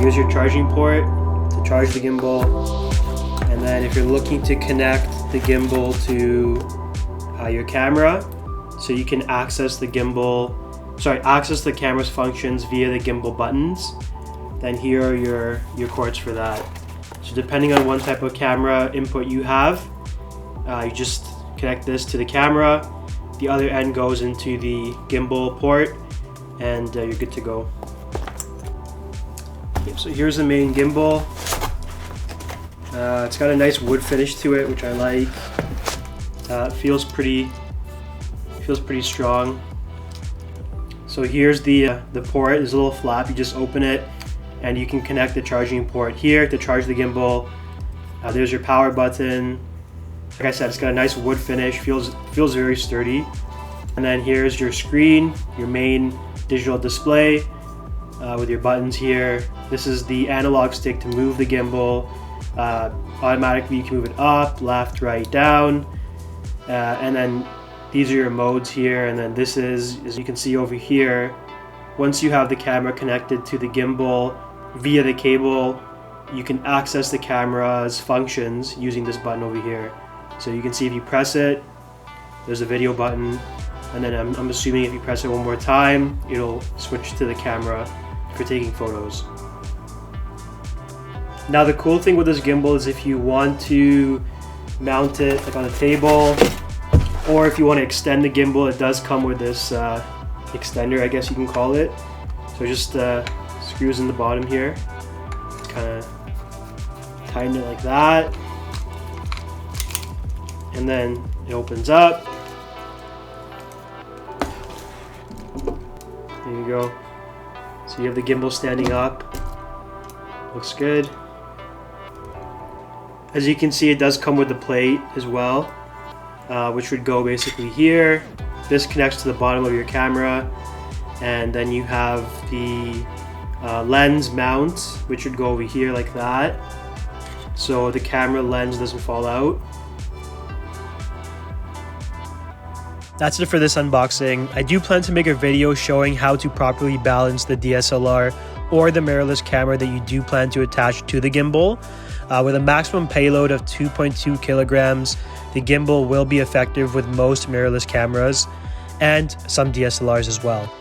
here's your charging port to charge the gimbal. And then if you're looking to connect the gimbal to your camera, so you can access the camera's functions via the gimbal buttons, then here are your cords for that. So depending on what type of camera input you have, you just connect this to the camera, the other end goes into the gimbal port, and you're good to go. Okay, so here's the main gimbal. It's got a nice wood finish to it, which I like. It feels pretty strong. So here's the port. There's a little flap. You just open it, and you can connect the charging port here to charge the gimbal. There's your power button. Like I said, it's got a nice wood finish. Feels very sturdy. And then here's your screen, your main digital display with your buttons here. This is the analog stick to move the gimbal. Automatically you can move it up, left, right, down, and then these are your modes here. And then this is, as you can see over here, once you have the camera connected to the gimbal via the cable, you can access the camera's functions using this button over here. So you can see if you press it, there's a video button, and then I'm assuming if you press it one more time, it'll switch to the camera for taking photos. Now the cool thing with this gimbal is if you want to mount it like on a table, or if you want to extend the gimbal, it does come with this extender, I guess you can call it. So just screws in the bottom here, kind of tighten it like that, and then it opens up. There you go. So you have the gimbal standing up. Looks good. As you can see, it does come with the plate as well, which would go basically here. This connects to the bottom of your camera, and then you have the lens mount, which would go over here like that, so the camera lens doesn't fall out. That's it for this unboxing. I do plan to make a video showing how to properly balance the DSLR or the mirrorless camera that you do plan to attach to the gimbal. With a maximum payload of 2.2 kilograms, the gimbal will be effective with most mirrorless cameras and some DSLRs as well.